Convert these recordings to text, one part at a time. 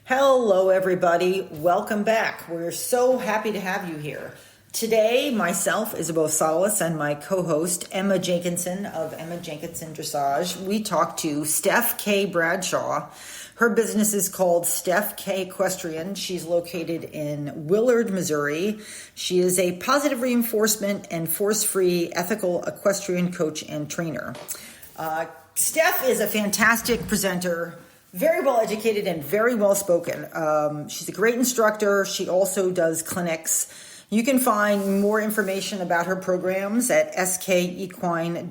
Hello, everybody. Welcome back. We're so happy to have you here. Today, myself, Isabel Salas, and my co-host, Emma Jenkinson of Emma Jenkinson Dressage, we talked to Steph K Bradshaw. Her business is called Steph K Equestrian. She's located in Willard, Missouri. She is a positive reinforcement and force-free ethical equestrian coach and trainer. Steph is a fantastic presenter, very well educated and very well spoken. She's a great instructor. She also does clinics. You can find more information about her programs at skequine.com.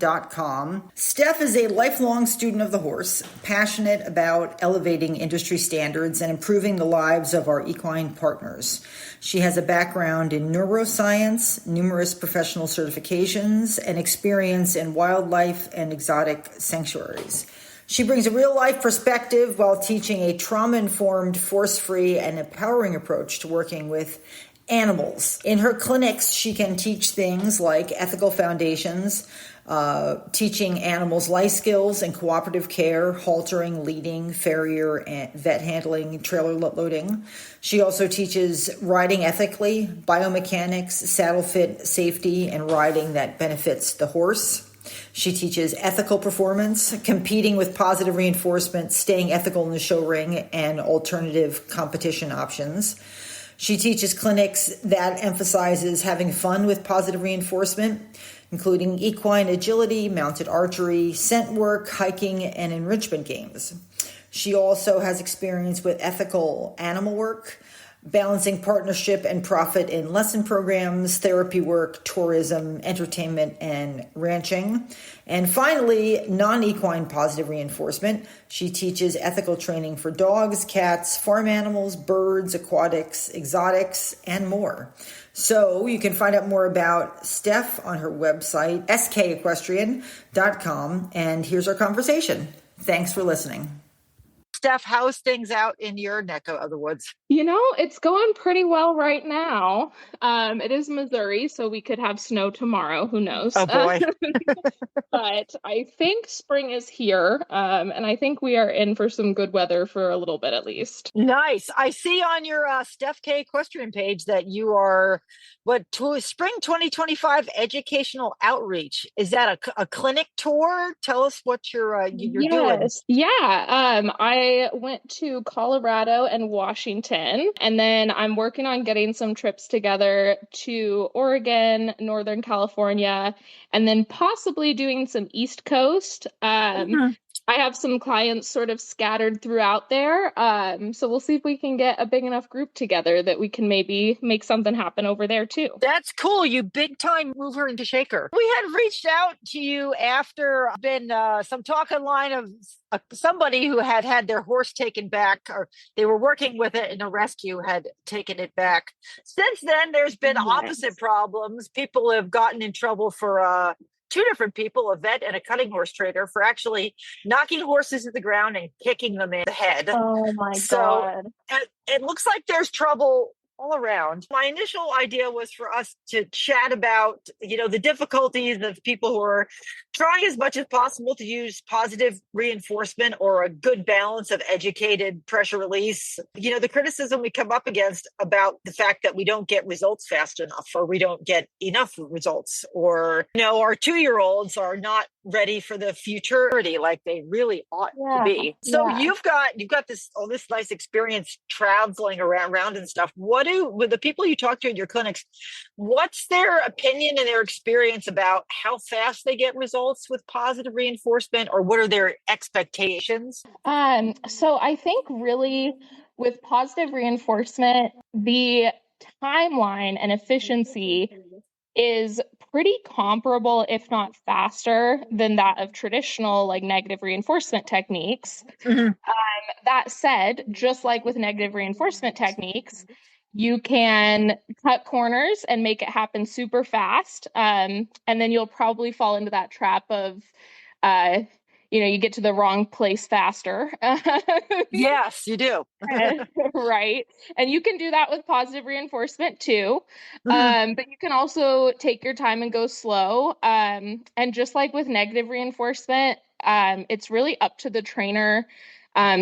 Steph is a lifelong student of the horse, passionate about elevating industry standards and improving the lives of our equine partners. She has a background in neuroscience, numerous professional certifications, and experience in wildlife and exotic sanctuaries. She brings a real-life perspective while teaching a trauma-informed, force-free, and empowering approach to working with animals. In her clinics, she can teach things like ethical foundations, teaching animals life skills and cooperative care, haltering, leading, farrier, and vet handling, trailer loading. She also teaches riding ethically, biomechanics, saddle fit, safety, and riding that benefits the horse. She teaches ethical performance, competing with positive reinforcement, staying ethical in the show ring, and alternative competition options. She teaches clinics that emphasizes having fun with positive reinforcement, including equine agility, mounted archery, scent work, hiking, and enrichment games. She also has experience with ethical animal work, balancing partnership and profit in lesson programs, therapy work, tourism, entertainment, and ranching. And finally, non-equine positive reinforcement. She teaches ethical training for dogs, cats, farm animals, birds, aquatics, exotics, and more. So you can find out more about Steph on her website, skequestrian.com. And here's our conversation. Thanks for listening. Steph, how's things out in your neck of the woods? It's going pretty well right now. It is Missouri, so we could have snow tomorrow. Who knows? Oh, boy. But I think spring is here, and I think we are in for some good weather for a little bit at least. Nice. I see on your Steph K Equestrian page that you are, spring 2025 educational outreach. Is that a clinic tour? Tell us what you're doing. Yeah. I went to Colorado and Washington, and then I'm working on getting some trips together to Oregon, Northern California, and then possibly doing some East Coast. I have some clients sort of scattered throughout there. So we'll see if we can get a big enough group together that we can maybe make something happen over there too. That's cool. You big time mover and shaker. We had reached out to you after been some talk online of somebody who had their horse taken back, or they were working with it in a rescue, had taken it back. Since then, there's been opposite problems. People have gotten in trouble for two different people, a vet and a cutting horse trader, for actually knocking horses to the ground and kicking them in the head. Oh my God. It looks like there's trouble all around. My initial idea was for us to chat about, the difficulties of people who are trying as much as possible to use positive reinforcement or a good balance of educated pressure release. The criticism we come up against about the fact that we don't get results fast enough, or we don't get enough results, or, our 2-year-olds are not ready for the futurity like they really ought to be. So you've got this nice experience traveling around and stuff. With the people you talk to in your clinics, what's their opinion and their experience about how fast they get results with positive reinforcement, or what are their expectations? So I think really with positive reinforcement, the timeline and efficiency is pretty comparable, if not faster, than that of traditional negative reinforcement techniques. Mm-hmm. That said, just like with negative reinforcement techniques, you can cut corners and make it happen super fast. And then you'll probably fall into that trap of, you get to the wrong place faster. Yes, you do. Right. And you can do that with positive reinforcement too. Mm-hmm. But you can also take your time and go slow. And just like with negative reinforcement, it's really up to the trainer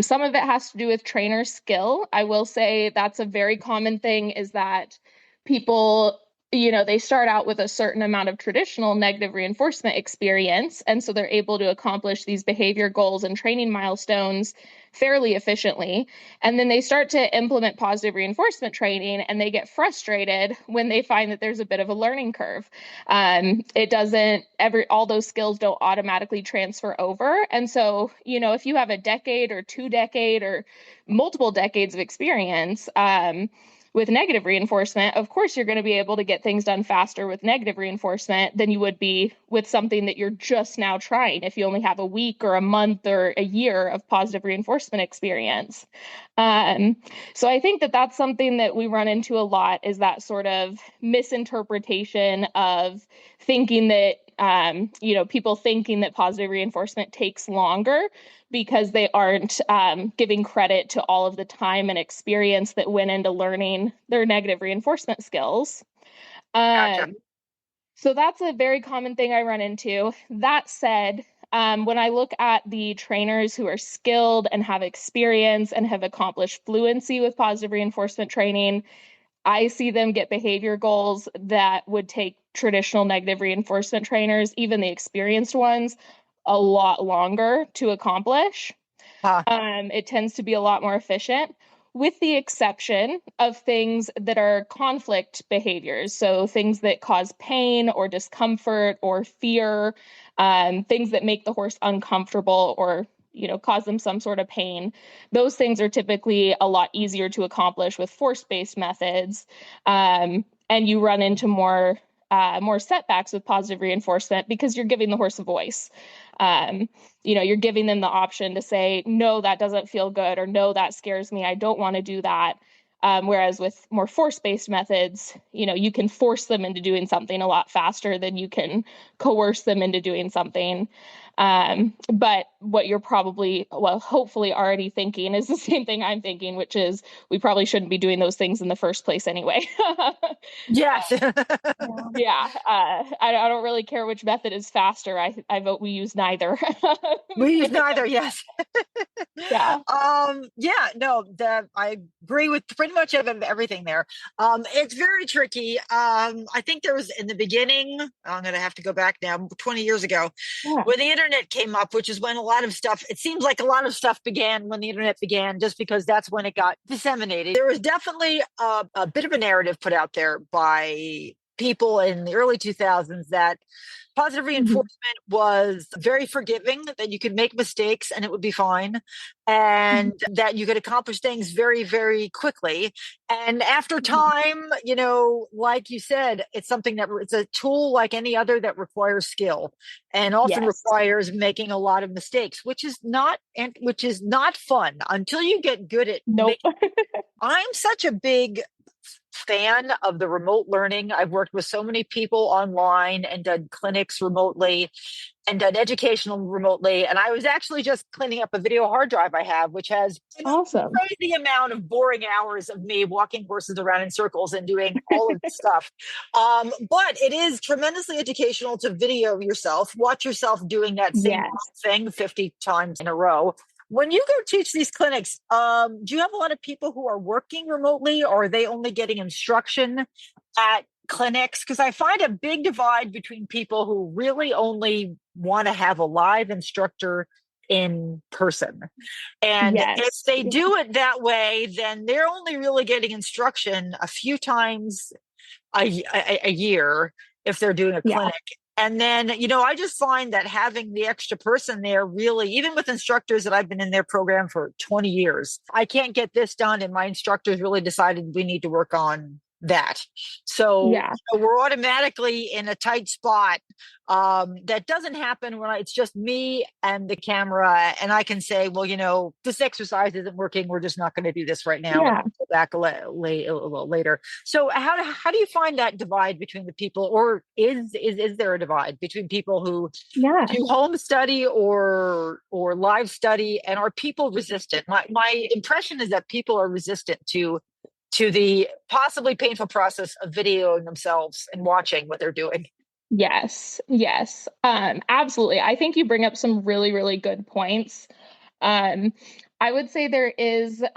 Some of it has to do with trainer skill. I will say that's a very common thing is that people, they start out with a certain amount of traditional negative reinforcement experience. And so they're able to accomplish these behavior goals and training milestones fairly efficiently. And then they start to implement positive reinforcement training and they get frustrated when they find that there's a bit of a learning curve. It doesn't all those skills don't automatically transfer over. And so, if you have a decade or 2 decade or multiple decades of experience, with negative reinforcement, of course, you're going to be able to get things done faster with negative reinforcement than you would be with something that you're just now trying if you only have a week or a month or a year of positive reinforcement experience. So I think that that's something that we run into a lot is that sort of misinterpretation of thinking that, people thinking that positive reinforcement takes longer because they aren't giving credit to all of the time and experience that went into learning their negative reinforcement skills. Gotcha. So that's a very common thing I run into. That said, when I look at the trainers who are skilled and have experience and have accomplished fluency with positive reinforcement training, I see them get behavior goals that would take traditional negative reinforcement trainers, even the experienced ones, a lot longer to accomplish. Huh. It tends to be a lot more efficient, with the exception of things that are conflict behaviors. So things that cause pain or discomfort or fear, things that make the horse uncomfortable or cause them some sort of pain. Those things are typically a lot easier to accomplish with force-based methods, and you run into more setbacks with positive reinforcement because you're giving the horse a voice. You're giving them the option to say, no, that doesn't feel good, or no, that scares me. I don't want to do that. Whereas with more force-based methods, you can force them into doing something a lot faster than you can coerce them into doing something. But what you're probably, well, hopefully already thinking is the same thing I'm thinking, which is we probably shouldn't be doing those things in the first place anyway. Yes. Yeah, I don't really care which method is faster. I vote we use neither. We use neither, yes. Yeah. Yeah, no, I agree with pretty much everything there. It's very tricky. I think there was in the beginning, I'm gonna have to go back now, 20 years ago, Yeah. when the internet came up, which is when a lot of stuff, it seems like a lot of stuff began when the internet began, just because that's when it got disseminated. There was definitely a bit of a narrative put out there by people in the early 2000s that positive Mhm. reinforcement was very forgiving, that you could make mistakes and it would be fine, and that you could accomplish things very, very quickly. And after Mhm. time, like you said, it's something that it's a tool like any other that requires skill and often Yes. requires making a lot of mistakes, which is not fun until you get good at Nope. I'm such a big fan of the remote learning. I've worked with so many people online and done clinics remotely and done educational remotely. And I was actually just cleaning up a video hard drive I have, which has a Awesome. crazy amount of boring hours of me walking horses around in circles and doing all of this stuff. But it is tremendously educational to video yourself, watch yourself doing that same Yes. thing 50 times in a row. When you go teach these clinics, do you have a lot of people who are working remotely, or are they only getting instruction at clinics? Because I find a big divide between people who really only want to have a live instructor in person. And if Yes. they do it that way, then they're only really getting instruction a few times a year if they're doing a Yeah. clinic. And then, I just find that having the extra person there really, even with instructors that I've been in their program for 20 years, I can't get this done. And my instructors really decided we need to work on that. So, Yeah. we're automatically in a tight spot. That doesn't happen when it's just me and the camera. And I can say, well, this exercise isn't working. We're just not going to do this right now. Yeah. We'll go back a little later. So how do you find that divide between the people, or is there a divide between people who Yeah. do home study or live study, and are people resistant? My impression is that people are resistant to the possibly painful process of videoing themselves and watching what they're doing. Yes. Yes. Absolutely. I think you bring up some really, really good points. Um, I would say there is, there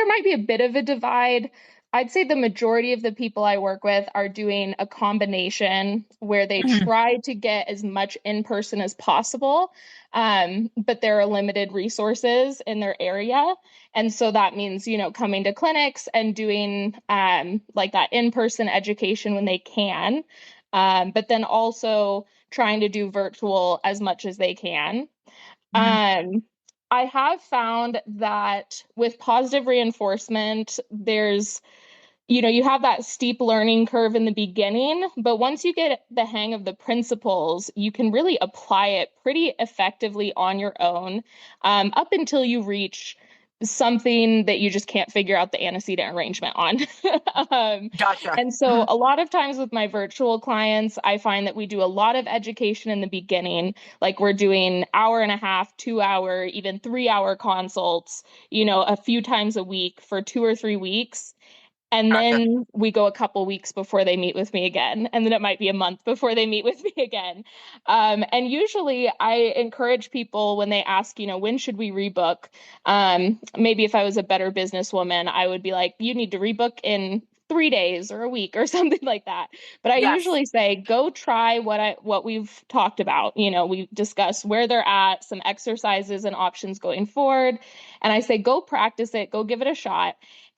might be a bit of a divide. I'd say the majority of the people I work with are doing a combination where they Mhm. try to get as much in person as possible, but there are limited resources in their area. And so that means, coming to clinics and doing like that in-person education when they can, but then also trying to do virtual as much as they can. Mhm. Um, I have found that with positive reinforcement, you have that steep learning curve in the beginning, but once you get the hang of the principles, you can really apply it pretty effectively on your own, up until you reach something that you just can't figure out the antecedent arrangement on. um, Gotcha. and so Mhm. a lot of times with my virtual clients, I find that we do a lot of education in the beginning, like we're doing hour and a half, 2 hour, even 3 hour consults, a few times a week for 2 or 3 weeks. And Gotcha. then we go a couple weeks before they meet with me again. And then it might be a month before they meet with me again. And usually I encourage people when they ask, when should we rebook? Maybe if I was a better businesswoman, I would be like, you need to rebook in 3 days or a week or something like that. But I Yes. usually say, go try what we've talked about. We discuss where they're at, some exercises and options going forward. And I say, go practice it, go give it a shot.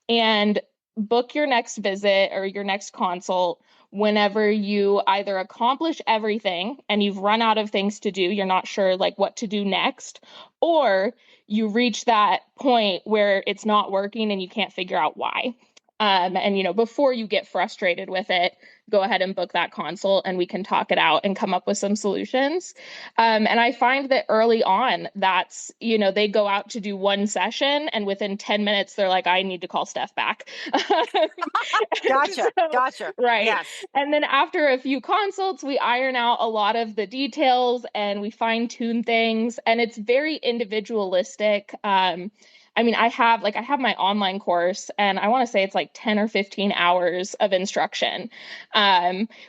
And book your next visit or your next consult whenever you either accomplish everything and you've run out of things to do, you're not sure like what to do next, or you reach that point where it's not working and you can't figure out why. And before you get frustrated with it, go ahead and book that consult and we can talk it out and come up with some solutions. And I find that early on, they go out to do one session and within 10 minutes, they're like, I need to call Steph back. Gotcha. So, Gotcha. right. Yes. And then after a few consults, we iron out a lot of the details and we fine tune things. And it's very individualistic. I have my online course and I want to say it's like 10 or 15 hours of instruction,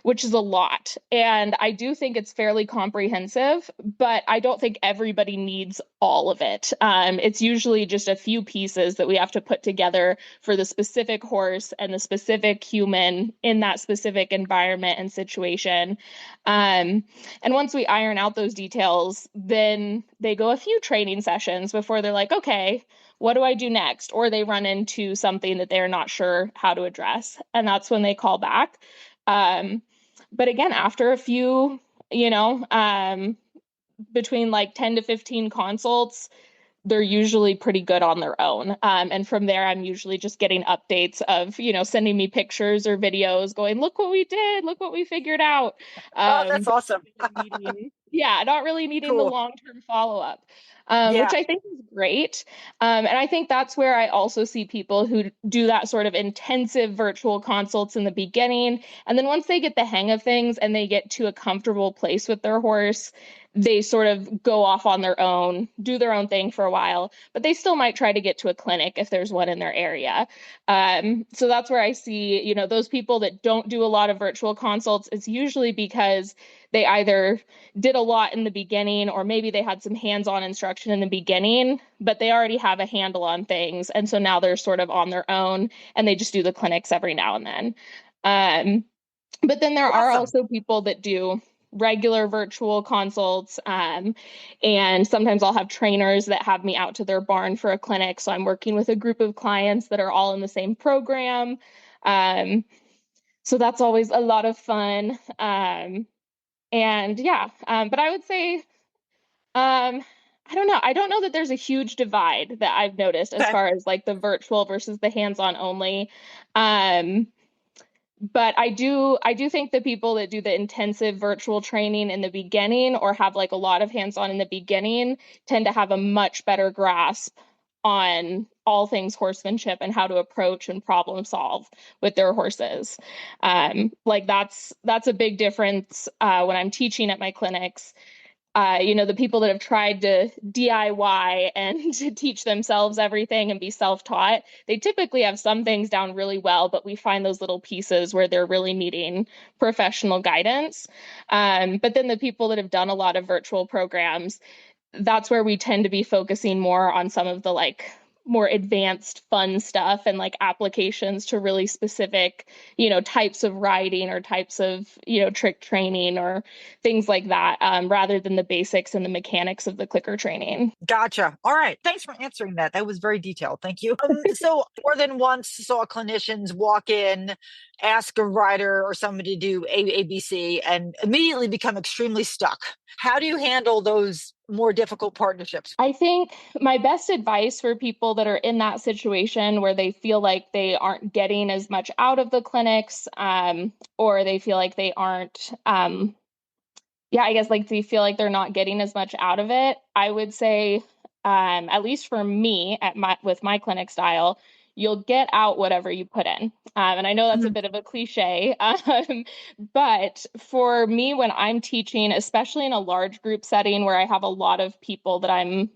which is a lot. And I do think it's fairly comprehensive, but I don't think everybody needs all of it. It's usually just a few pieces that we have to put together for the specific horse and the specific human in that specific environment and situation. And once we iron out those details, then they go a few training sessions before they're like, okay, what do I do next? Or they run into something that they're not sure how to address. And that's when they call back. Um, but again, after a few, between like 10 to 15 consults, they're usually pretty good on their own. And from there, I'm usually just getting updates of, sending me pictures or videos going, look what we did, look what we figured out. Oh, that's But awesome. not really needing the Cool. long-term follow-up, which Yeah. I think is great. And I think that's where I also see people who do that sort of intensive virtual consults in the beginning. And then once they get the hang of things and they get to a comfortable place with their horse, they sort of go off on their own, do their own thing for a while, but they still might try to get to a clinic if there's one in their area. So that's where I see, those people that don't do a lot of virtual consults, it's usually because they either did a lot in the beginning or maybe they had some hands-on instruction in the beginning, but they already have a handle on things. And so now they're sort of on their own and they just do the clinics every now and then. Um, but then there are Awesome. also people that do regular virtual consults. And sometimes I'll have trainers that have me out to their barn for a clinic. So I'm working with a group of clients that are all in the same program. Um, so that's always a lot of fun. And yeah, but I would say, I don't know. I don't know that there's a huge divide that I've noticed as Okay. far as like the virtual versus the hands-on only. Um, but I do think the people that do the intensive virtual training in the beginning or have like a lot of hands-on in the beginning tend to have a much better grasp on all things horsemanship and how to approach and problem solve with their horses. Like that's a big difference when I'm teaching at my clinics. The people that have tried to DIY and to teach themselves everything and be self-taught, they typically have some things down really well, but we find those little pieces where they're really needing professional guidance. But then the people that have done a lot of virtual programs, that's where we tend to be focusing more on some of the like more advanced fun stuff and like applications to really specific, types of riding or types of, trick training or things like that, rather than the basics and the mechanics of the clicker training. Gotcha. All right. Thanks for answering that. That was very detailed. Thank you. So more than once saw clinicians walk in, ask a rider or somebody to do ABC and immediately become extremely stuck. How do you handle those more difficult partnerships? I think my best advice for people that are in that situation where they feel like they aren't getting as much out of the clinics, or they feel like they aren't, yeah, I guess like they feel like they're not getting as much out of it. I would say, at least for me with my clinic style, you'll get out whatever you put in. And I know that's a Mhm. bit of a cliche, but for me, when I'm teaching, especially in a large group setting where I have a lot of people that I'm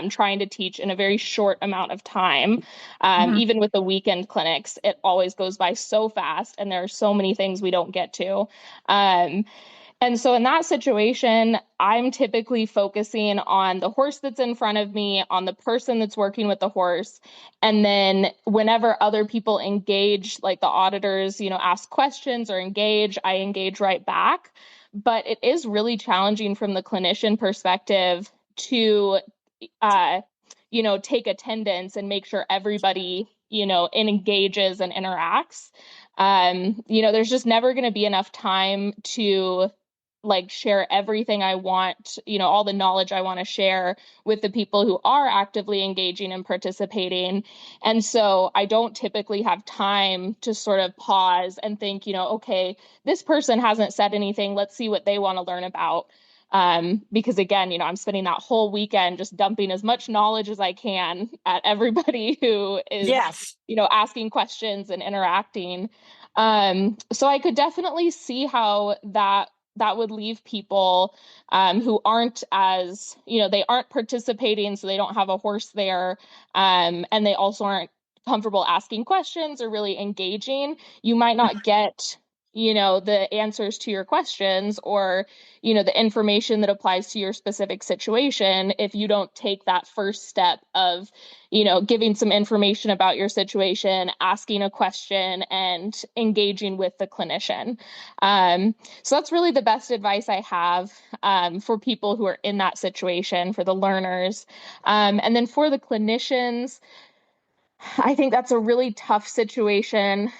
trying to teach in a very short amount of time, Mhm. even with the weekend clinics, it always goes by so fast, and there are so many things we don't get to. Um, and so in that situation, I'm typically focusing on the horse that's in front of me, on the person that's working with the horse. And then whenever other people engage, like the auditors, ask questions or engage, I engage right back. But it is really challenging from the clinician perspective to, uh, take attendance and make sure everybody, engages and interacts. There's just never going to be enough time to like share everything I want, all the knowledge I want to share with the people who are actively engaging and participating. And so I don't typically have time to sort of pause and think, okay, this person hasn't said anything. Let's see what they want to learn about. Because again, I'm spending that whole weekend just dumping as much knowledge as I can at everybody who is, Yes. asking questions and interacting. So I could definitely see how that would leave people, who aren't as, they aren't participating, so they don't have a horse there, and they also aren't comfortable asking questions or really engaging. You might not get, the answers to your questions or, the information that applies to your specific situation if you don't take that first step of, giving some information about your situation, asking a question, and engaging with the clinician. So that's really the best advice I have, for people who are in that situation, for the learners. And then for the clinicians, I think that's a really tough situation.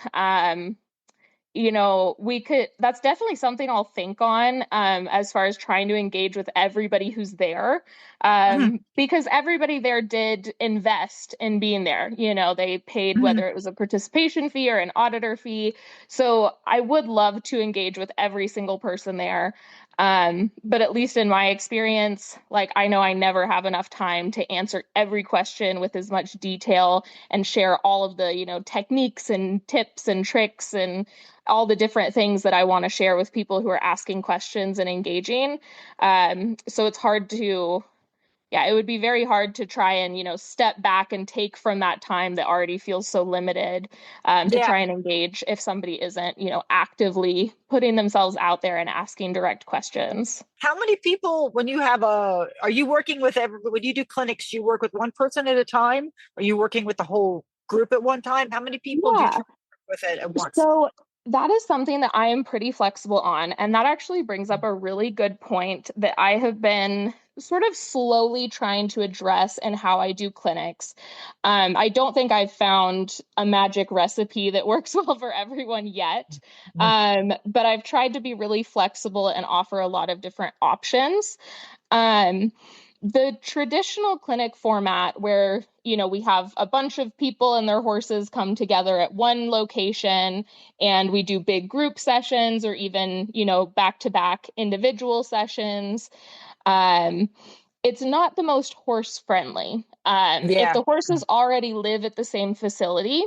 That's definitely something I'll think on, as far as trying to engage with everybody who's there, Mhm. because everybody there did invest in being there. They paid, Mhm. whether it was a participation fee or an auditor fee. So I would love to engage with every single person there. But at least in my experience, like I know I never have enough time to answer every question with as much detail and share all of the, techniques and tips and tricks and all the different things that I want to share with people who are asking questions and engaging. So it's hard to, yeah, it would be very hard to try and, step back and take from that time that already feels so limited, to Yeah. try and engage if somebody isn't, actively putting themselves out there and asking direct questions. How many people, when you are you working with when you do clinics, you work with one person at a time? Are you working with the whole group at one time? How many people do you try Yeah. to work with it at once? So that is something that I am pretty flexible on. And that actually brings up a really good point that I have been sort of slowly trying to address in how I do clinics. I don't think I've found a magic recipe that works well for everyone yet. Mhm. But I've tried to be really flexible and offer a lot of different options. Um, the traditional clinic format where, we have a bunch of people and their horses come together at one location and we do big group sessions or even, back to back individual sessions. Um, it's not the most horse friendly. If Yeah. the horses already live at the same facility,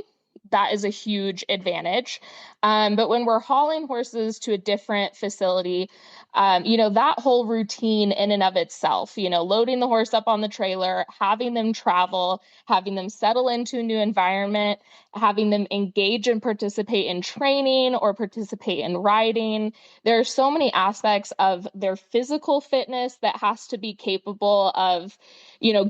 that is a huge advantage. But when we're hauling horses to a different facility, that whole routine in and of itself, loading the horse up on the trailer, having them travel, having them settle into a new environment, having them engage and participate in training or participate in riding. There are so many aspects of their physical fitness that has to be capable of,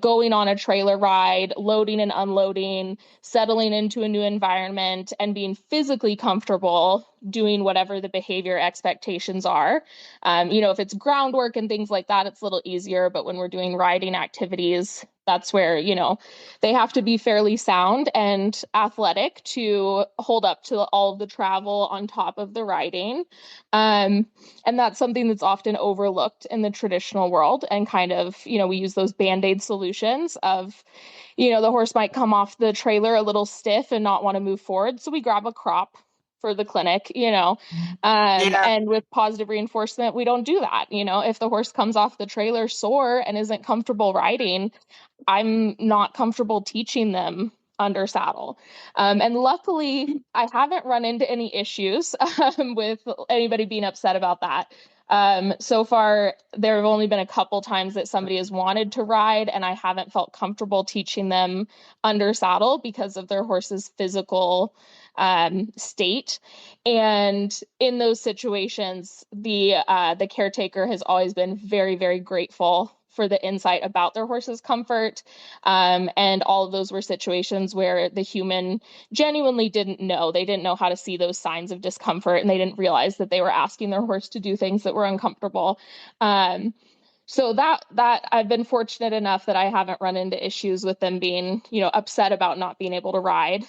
going on a trailer ride, loading and unloading, settling into a new environment, and being physically comfortable doing whatever the behavior expectations are. If it's groundwork and things like that, it's a little easier. But when we're doing riding activities, that's where, they have to be fairly sound and athletic to hold up to all of the travel on top of the riding. And that's something that's often overlooked in the traditional world. And kind of, we use those Band-Aid solutions of, the horse might come off the trailer a little stiff and not want to move forward. So we grab a crop for the clinic, Yeah. and with positive reinforcement, we don't do that. If the horse comes off the trailer sore and isn't comfortable riding, I'm not comfortable teaching them under saddle. And luckily, I haven't run into any issues with anybody being upset about that. So far, there have only been a couple times that somebody has wanted to ride, and I haven't felt comfortable teaching them under saddle because of their horse's physical state. And in those situations, the caretaker has always been very, very grateful for the insight about their horse's comfort. And all of those were situations where the human genuinely didn't know. They didn't know how to see those signs of discomfort, and they didn't realize that they were asking their horse to do things that were uncomfortable. So that I've been fortunate enough that I haven't run into issues with them being, upset about not being able to ride.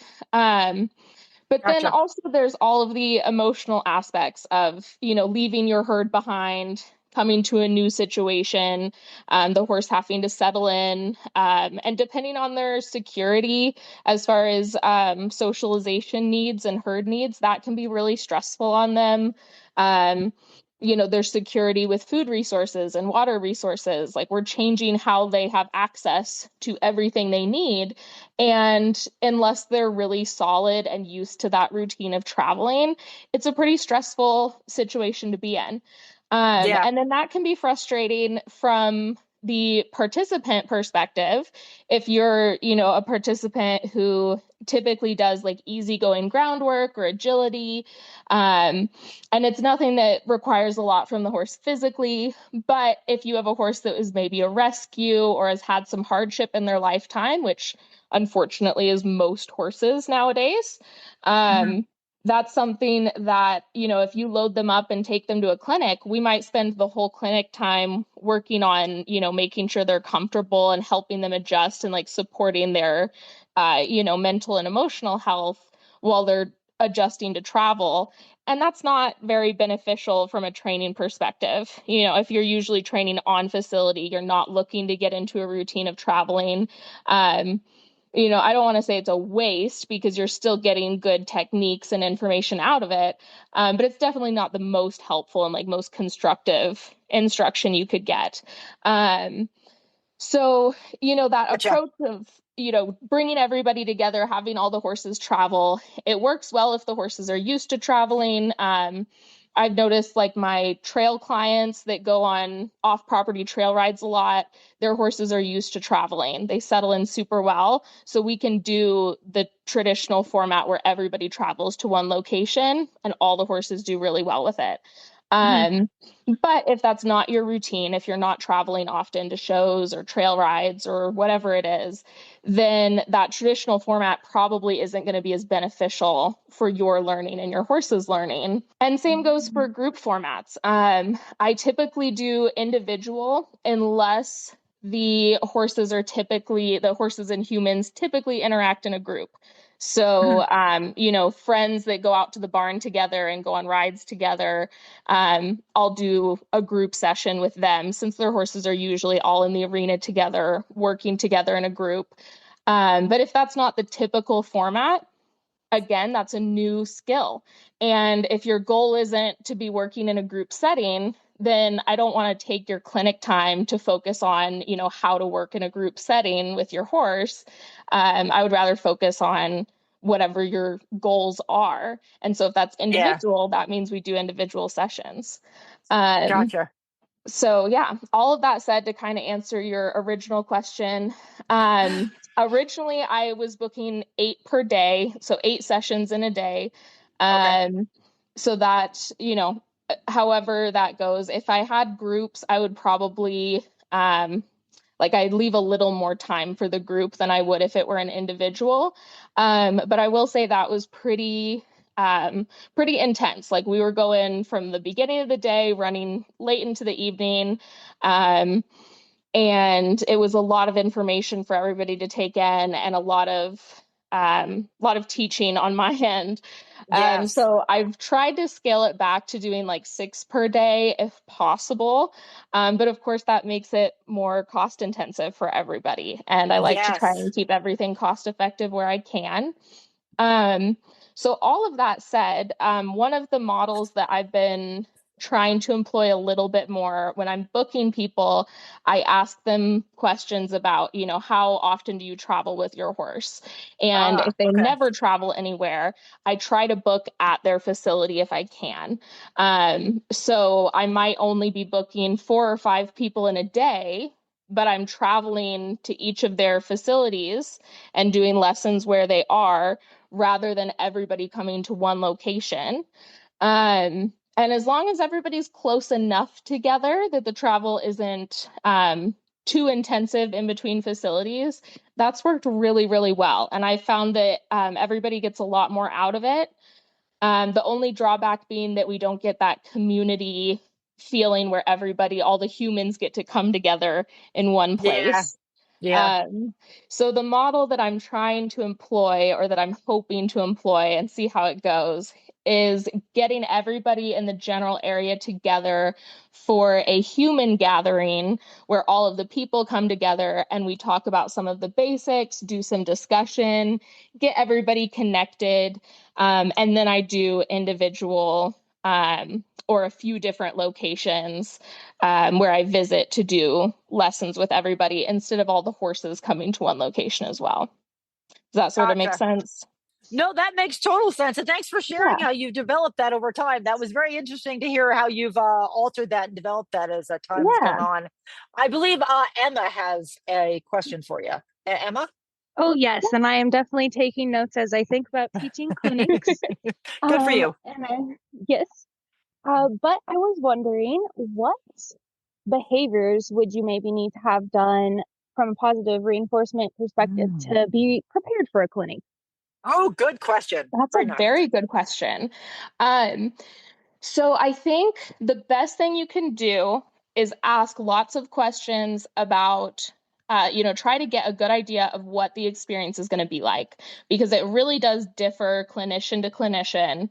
But then Gotcha. also there's all of the emotional aspects of, leaving your herd behind, coming to a new situation, the horse having to settle in, and depending on their security as far as socialization needs and herd needs, that can be really stressful on them. Um, their security with food resources and water resources, like we're changing how they have access to everything they need. And unless they're really solid and used to that routine of traveling, it's a pretty stressful situation to be in. Yeah. And then that can be frustrating from the participant perspective. If you're, a participant who typically does like easygoing groundwork or agility, and it's nothing that requires a lot from the horse physically, but if you have a horse that was maybe a rescue or has had some hardship in their lifetime, which unfortunately is most horses nowadays, Mhm. that's something that, if you load them up and take them to a clinic, we might spend the whole clinic time working on, making sure they're comfortable and helping them adjust and like supporting their, mental and emotional health while they're adjusting to travel. And that's not very beneficial from a training perspective. If you're usually training on facility, you're not looking to get into a routine of traveling. I don't want to say it's a waste because you're still getting good techniques and information out of it. But it's definitely not the most helpful and like most constructive instruction you could get. So, that Gotcha. approach of, bringing everybody together, having all the horses travel, it works well if the horses are used to traveling. I've noticed like my trail clients that go on off-property trail rides a lot, their horses are used to traveling. They settle in super well. So we can do the traditional format where everybody travels to one location and all the horses do really well with it. Mhm. Um, but if that's not your routine, if you're not traveling often to shows or trail rides or whatever it is, then that traditional format probably isn't going to be as beneficial for your learning and your horse's learning. And same goes for group formats. I typically do individual unless the horses and humans typically interact in a group. So, Mhm. friends that go out to the barn together and go on rides together, I'll do a group session with them since their horses are usually all in the arena together, working together in a group. But if that's not the typical format, again, that's a new skill. And if your goal isn't to be working in a group setting, then I don't want to take your clinic time to focus on, how to work in a group setting with your horse. I would rather focus on whatever your goals are. And so if that's Yeah. individual, that means we do individual sessions. Um, Gotcha. so yeah, all of that said, to kind of answer your original question, originally I was booking 8 per day, so 8 sessions in a day. Okay. Um, so that, however that goes, if I had groups, I would probably, like I'd leave a little more time for the group than I would if it were an individual. But I will say that was pretty intense. Like we were going from the beginning of the day, running late into the evening. Um, and it was a lot of information for everybody to take in and a lot of teaching on my end. Yes. So I've tried to scale it back to doing like 6 per day if possible. But of course that makes it more cost intensive for everybody. And I like to try Yes. and keep everything cost effective where I can. Um, so all of that said, one of the models that I've been trying to employ a little bit more when I'm booking people, I ask them questions about, how often do you travel with your horse? And Ah, if they okay. never travel anywhere, I try to book at their facility if I can. So I might only be booking 4 or 5 people in a day, but I'm traveling to each of their facilities and doing lessons where they are rather than everybody coming to one location. And as long as everybody's close enough together that the travel isn't too intensive in between facilities, that's worked really, really well. And I found that everybody gets a lot more out of it. The only drawback being that we don't get that community feeling where everybody, all the humans get to come together in one Yeah. place. Yeah. Um, so the model that I'm trying to employ, or that I'm hoping to employ and see how it goes, is getting everybody in the general area together for a human gathering where all of the people come together and we talk about some of the basics, do some discussion, get everybody connected. And then I do individual or a few different locations where I visit to do lessons with everybody instead of all the horses coming to one location as well. Does that sort of make Gotcha. sense? No, that makes total sense. And thanks for sharing Yeah. how you've developed that over time. That was very interesting to hear how you've altered that and developed that as time has gone Yeah. on. I believe Emma has a question for you. Emma? Oh, yes, and I am definitely taking notes as I think about teaching clinics. Good for you. Yes, but I was wondering what behaviors would you maybe need to have done from a positive reinforcement perspective Mm. to be prepared for a clinic? Oh, good question. That's a Very nice. very good question. Um, So I think the best thing you can do is ask lots of questions about, try to get a good idea of what the experience is going to be like, because it really does differ clinician to clinician.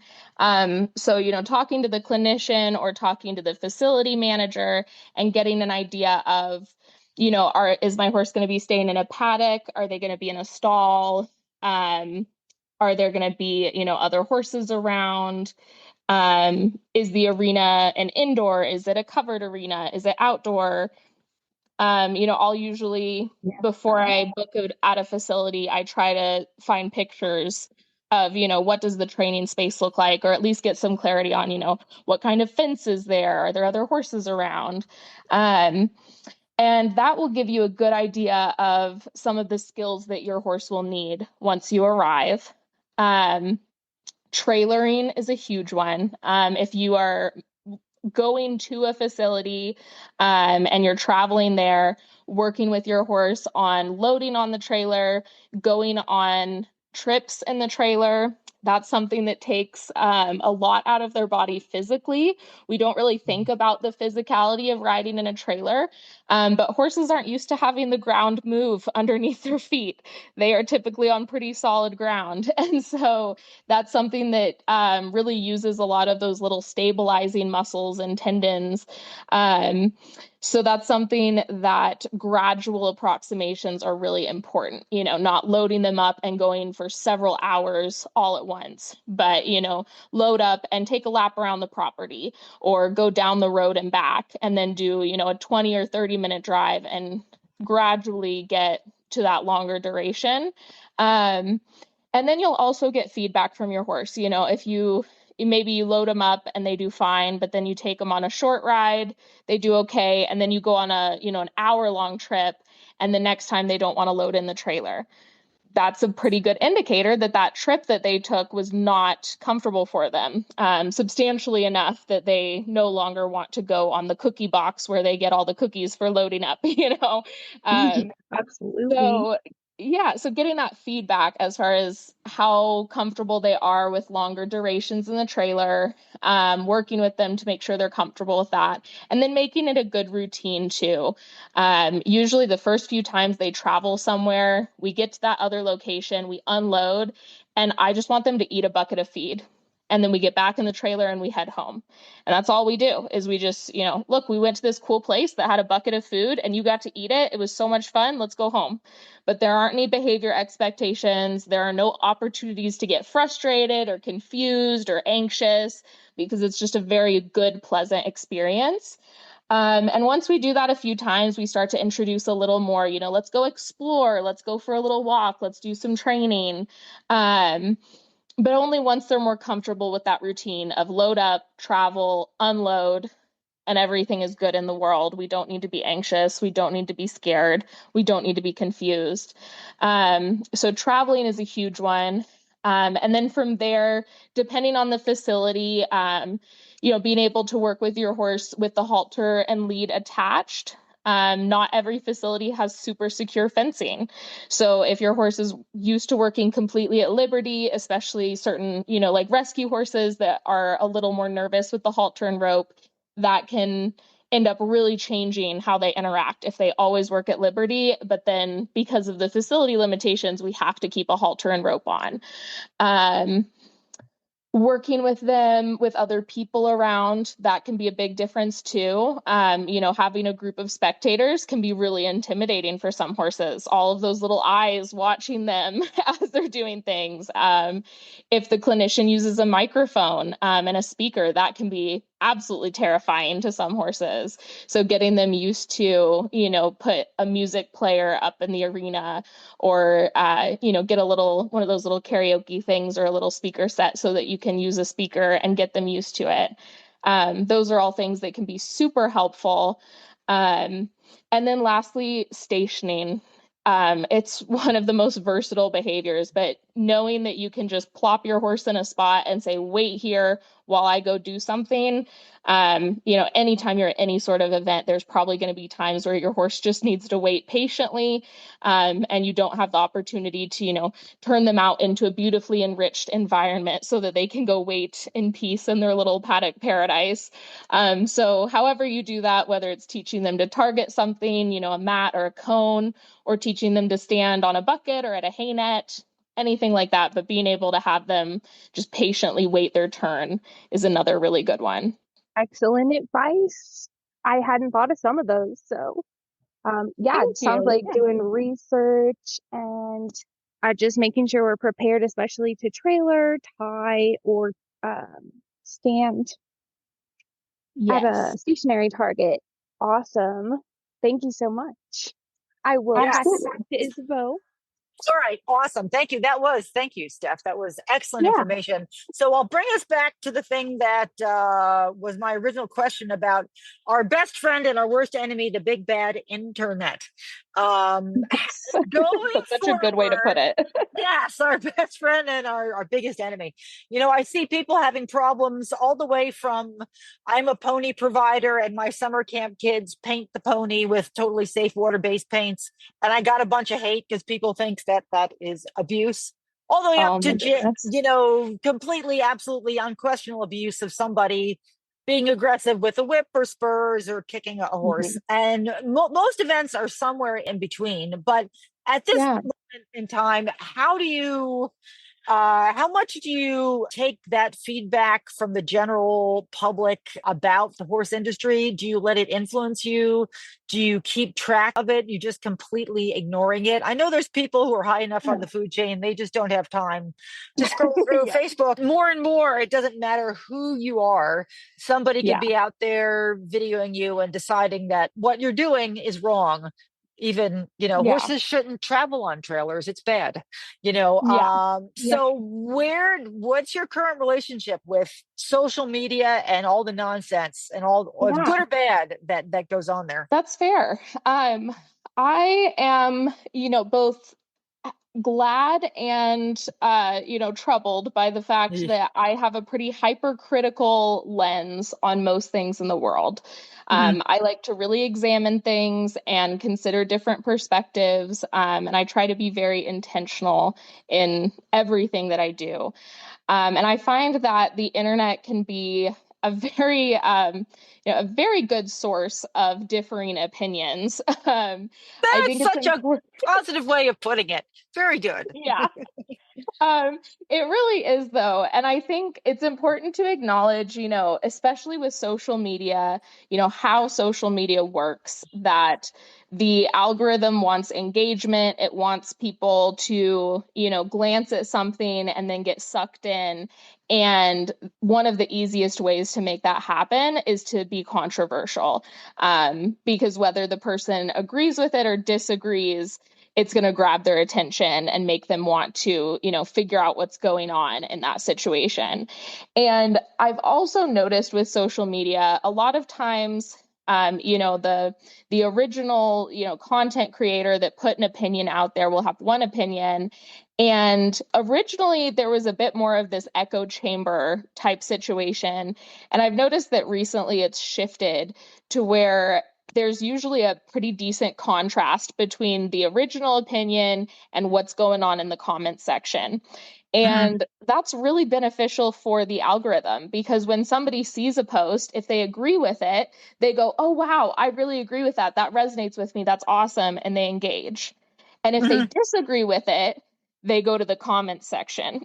So, talking to the clinician or talking to the facility manager and getting an idea of, is my horse going to be staying in a paddock? Are they going to be in a stall? Um, are there going to be, other horses around? Is the arena an indoor? Is it a covered arena? Is it outdoor? I'll usually, Yeah. before I book it at a facility, I try to find pictures of, what does the training space look like, or at least get some clarity on, what kind of fence is there? Are there other horses around? Um, and that will give you a good idea of some of the skills that your horse will need once you arrive. Um, Trailering is a huge one. If you are going to a facility and you're traveling there, working with your horse on loading on the trailer, going on trips in the trailer. That's something that takes a lot out of their body physically. We don't really think about the physicality of riding in a trailer, but horses aren't used to having the ground move underneath their feet. They are typically on pretty solid ground. And so that's something that really uses a lot of those little stabilizing muscles and tendons. Um, so that's something that gradual approximations are really important, not loading them up and going for several hours all at once, but, load up and take a lap around the property or go down the road and back and then do, a 20 or 30-minute drive and gradually get to that longer duration. And then you'll also get feedback from your horse. If maybe you load them up and they do fine, but then you take them on a short ride, they do okay. And then you go on an hour-long trip, and the next time they don't want to load in the trailer. That's a pretty good indicator that trip that they took was not comfortable for them, substantially enough that they no longer want to go on the cookie box where they get all the cookies for loading up, Absolutely. So getting that feedback as far as how comfortable they are with longer durations in the trailer, working with them to make sure they're comfortable with that, and then making it a good routine too. Usually the first few times they travel somewhere, we get to that other location, we unload, and I just want them to eat a bucket of feed. And then we get back in the trailer and we head home. And that's all we do is we just, look, we went to this cool place that had a bucket of food and you got to eat it. It was so much fun. Let's go home. But there aren't any behavior expectations. There are no opportunities to get frustrated or confused or anxious, because it's just a very good, pleasant experience. And once we do that a few times, we start to introduce a little more, let's go explore, let's go for a little walk, let's do some training. But only once they're more comfortable with that routine of load up, travel, unload, and everything is good in the world. We don't need to be anxious. We don't need to be scared. We don't need to be confused. So traveling is a huge one. And then from there, depending on the facility, being able to work with your horse with the halter and lead attached. Not every facility has super secure fencing. So if your horse is used to working completely at liberty, especially certain, like rescue horses that are a little more nervous with the halter and rope, that can end up really changing how they interact if they always work at liberty. But then because of the facility limitations, we have to keep a halter and rope on. Working with them with other people around, that can be a big difference too. Having a group of spectators can be really intimidating for some horses. All of those little eyes watching them as they're doing things. If the clinician uses a microphone and a speaker, that can be absolutely terrifying to some horses. So getting them used to, put a music player up in the arena, or, get one of those little karaoke things or a little speaker set so that you can use a speaker and get them used to it. Those are all things that can be super helpful. And then lastly, stationing. It's one of the most versatile behaviors, but knowing that you can just plop your horse in a spot and say, wait here while I go do something. Anytime you're at any sort of event, there's probably going to be times where your horse just needs to wait patiently, and you don't have the opportunity to, turn them out into a beautifully enriched environment so that they can go wait in peace in their little paddock paradise. So however you do that, whether it's teaching them to target something, a mat or a cone, or teaching them to stand on a bucket or at a hay net, anything like that, but being able to have them just patiently wait their turn is another really good one. Excellent advice. I hadn't thought of some of those. So, it sounds like doing research and just making sure we're prepared, especially to trailer, tie, or stand at a stationary target. Awesome. Thank you so much. I will pass it back to Isabeau. All right. Awesome. Thank you. Thank you, Steph. That was excellent information. So I'll bring us back to the thing that was my original question about our best friend and our worst enemy, the big bad internet. That's such a good way to put it. Yes, our best friend and our biggest enemy. I see people having problems all the way from I'm a pony provider and my summer camp kids paint the pony with totally safe water-based paints. And I got a bunch of hate because people think that is abuse. All the way up to, completely, absolutely unquestionable abuse of somebody being aggressive with a whip or spurs or kicking a horse. And most events are somewhere in between. But at this moment in time, how much do you take that feedback from the general public about the horse industry? Do you let it influence you? Do you keep track of it? You just completely ignoring it? I know there's people who are high enough on the food chain. They just don't have time to scroll through Facebook. More and more, it doesn't matter who you are. Somebody could be out there videoing you and deciding that what you're doing is wrong. Even, Yeah. horses shouldn't travel on trailers. It's bad. Yeah. Yep. So what's your current relationship with social media and all the nonsense and all, Yeah. good or bad, that goes on there? That's fair. I am, both glad and troubled by the fact Eh, that I have a pretty hypercritical lens on most things in the world. mhm. I like to really examine things and consider different perspectives, and I try to be very intentional in everything that I do. And I find that the internet can be a very, a very good source of differing opinions. I That's think it's such a important. positive way of putting it. Very good. Yeah. It really is, though. And I think it's important to acknowledge, especially with social media, how social media works, that the algorithm wants engagement. It wants people to, glance at something and then get sucked in. And one of the easiest ways to make that happen is to be controversial. Because whether the person agrees with it or disagrees, it's going to grab their attention and make them want to, figure out what's going on in that situation. And I've also noticed with social media, a lot of times, the original, content creator that put an opinion out there will have one opinion. And originally there was a bit more of this echo chamber type situation. And I've noticed that recently it's shifted to where there's usually a pretty decent contrast between the original opinion and what's going on in the comment section. Mhm. And that's really beneficial for the algorithm because when somebody sees a post, if they agree with it, they go, oh, wow, I really agree with that. That resonates with me. That's awesome. And they engage. And if they Mhm. disagree with it, they go to the comments section.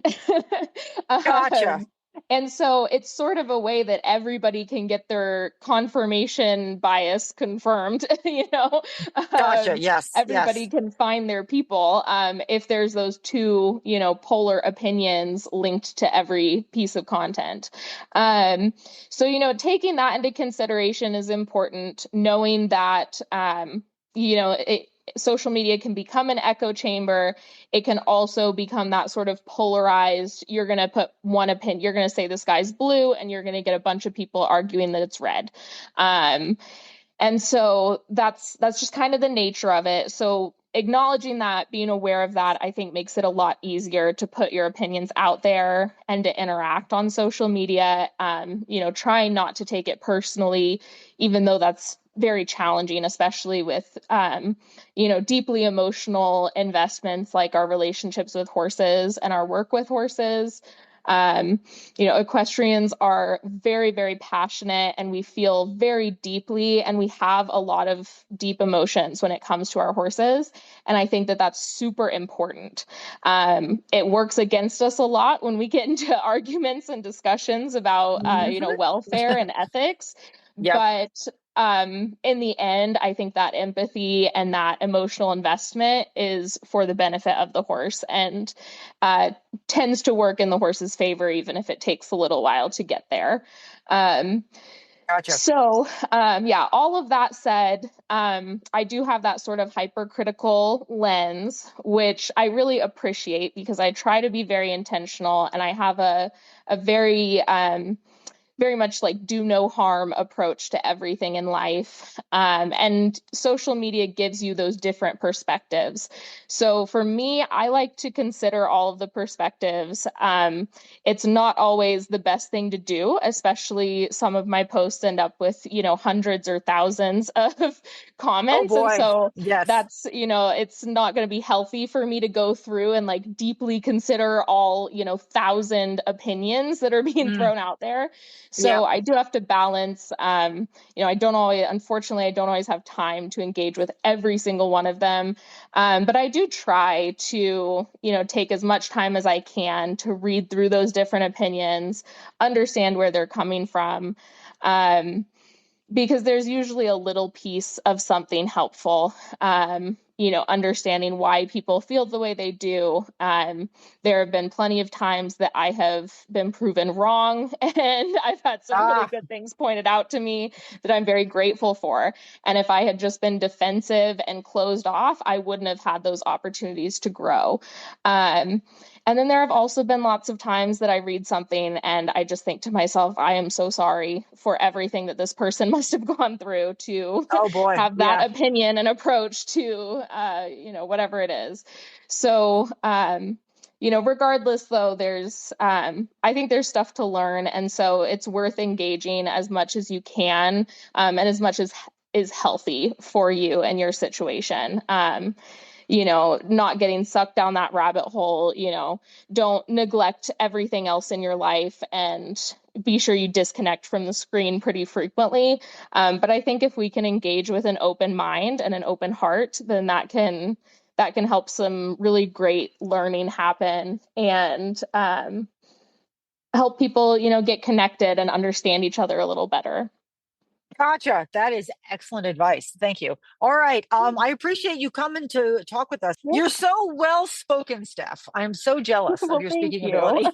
Gotcha. um, and so it's sort of a way that everybody can get their confirmation bias confirmed, Gotcha. Yes. everybody Yes. can find their people if there's those two, polar opinions linked to every piece of content. So, taking that into consideration is important, knowing that, social media can become an echo chamber. It can also become that sort of polarized. You're going to put one opinion, you're going to say the sky's blue, and you're going to get a bunch of people arguing that it's red. And so that's just kind of the nature of it. So acknowledging that, being aware of that, I think makes it a lot easier to put your opinions out there and to interact on social media. Trying not to take it personally, even though that's very challenging, especially with, deeply emotional investments like our relationships with horses and our work with horses. Equestrians are very, very passionate and we feel very deeply and we have a lot of deep emotions when it comes to our horses. And I think that that's super important. It works against us a lot when we get into arguments and discussions about, Mhm. welfare and ethics. Yep. But in the end, I think that empathy and that emotional investment is for the benefit of the horse and tends to work in the horse's favor, even if it takes a little while to get there. Um, Gotcha. so, all of that said, I do have that sort of hypercritical lens, which I really appreciate because I try to be very intentional and I have a very, very much like do no harm approach to everything in life. And social media gives you those different perspectives. So for me, I like to consider all of the perspectives. It's not always the best thing to do, especially some of my posts end up with, hundreds or thousands of Oh comments. And boy. so Yes. that's, it's not going to be healthy for me to go through and like deeply consider all, thousand opinions that are being Mm. thrown out there. So Yep. I do have to balance. Unfortunately, I don't always have time to engage with every single one of them. But I do try to, take as much time as I can to read through those different opinions, understand where they're coming from. Um, because there's usually a little piece of something helpful, understanding why people feel the way they do. There have been plenty of times that I have been proven wrong, and I've had some really good things pointed out to me that I'm very grateful for. And if I had just been defensive and closed off, I wouldn't have had those opportunities to grow. And then there have also been lots of times that I read something and I just think to myself, I am so sorry for everything that this person must have gone through to have that opinion and approach to, whatever it is. So, regardless though, I think there's stuff to learn. And so it's worth engaging as much as you can, and as much as is healthy for you and your situation. Not getting sucked down that rabbit hole, don't neglect everything else in your life, and be sure you disconnect from the screen pretty frequently. But I think if we can engage with an open mind and an open heart, then that can help some really great learning happen, and help people, get connected and understand each other a little better. Gotcha. That is excellent advice. Thank you. All right. I appreciate you coming to talk with us. Yeah. You're so well spoken, Steph. I'm so jealous of your speaking ability.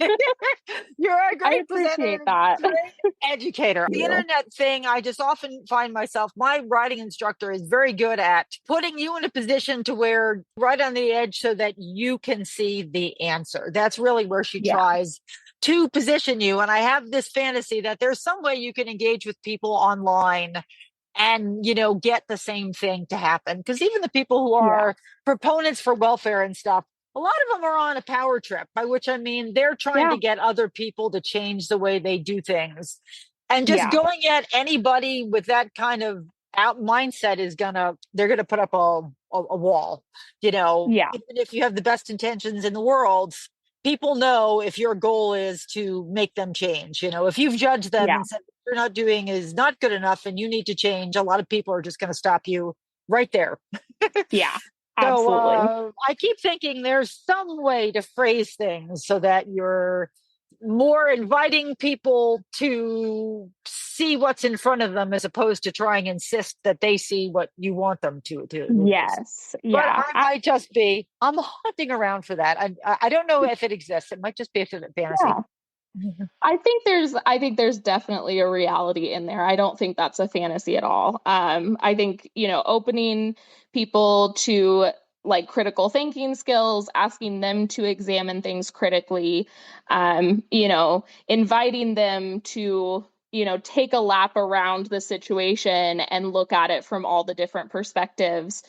You're a great presenter, great educator. The internet thing, I just often find myself, my writing instructor is very good at putting you in a position to where right on the edge so that you can see the answer. That's really where she tries to position you. And I have this fantasy that there's some way you can engage with people online and, get the same thing to happen. Because even the people who are proponents for welfare and stuff, a lot of them are on a power trip, by which I mean they're trying to get other people to change the way they do things. And just going at anybody with that kind of mindset they're gonna put up a wall, even if you have the best intentions in the world. People know if your goal is to make them change. If you've judged them and said what you're not doing is not good enough and you need to change, a lot of people are just going to stop you right there. Yeah, absolutely. So I keep thinking there's some way to phrase things so that you're more inviting people to see what's in front of them as opposed to trying to insist that they see what you want them to do. Yes. Yeah. But I might just be, I'm hunting around for that. I don't know if it exists. It might just be a fantasy. Yeah. I think there's definitely a reality in there. I don't think that's a fantasy at all. I think, opening people to like critical thinking skills, asking them to examine things critically, inviting them to, take a lap around the situation and look at it from all the different perspectives,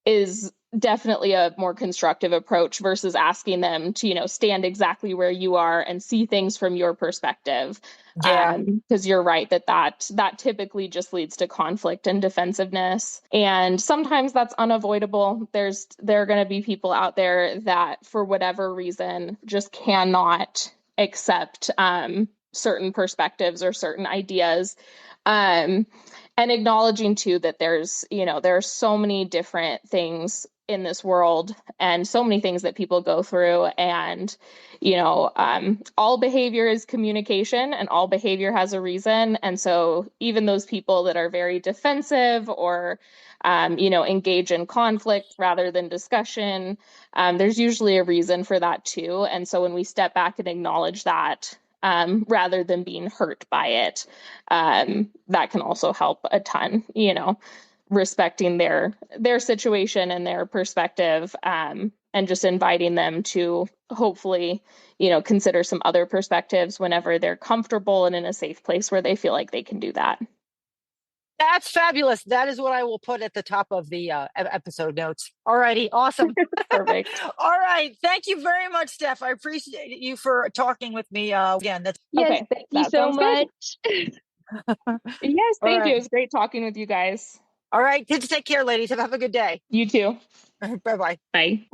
is definitely a more constructive approach versus asking them to, stand exactly where you are and see things from your perspective. Because you're right that typically just leads to conflict and defensiveness. And sometimes that's unavoidable. There are going to be people out there that for whatever reason just cannot accept certain perspectives or certain ideas. And acknowledging too that there are so many different things in this world and so many things that people go through, and all behavior is communication and all behavior has a reason. And so even those people that are very defensive or engage in conflict rather than discussion, there's usually a reason for that too. And so when we step back and acknowledge that, rather than being hurt by it, that can also help a ton, respecting their situation and their perspective, and just inviting them to hopefully, consider some other perspectives whenever they're comfortable and in a safe place where they feel like they can do that. That's fabulous. That is what I will put at the top of the episode notes. All righty. Awesome. Perfect. All right. Thank you very much, Steph. I appreciate you for talking with me again. Yes, okay. Thank you so much. Yes, thank you. It was great talking with you guys. All right. Kids, take care, ladies. Have a good day. You too. Bye-bye. Bye.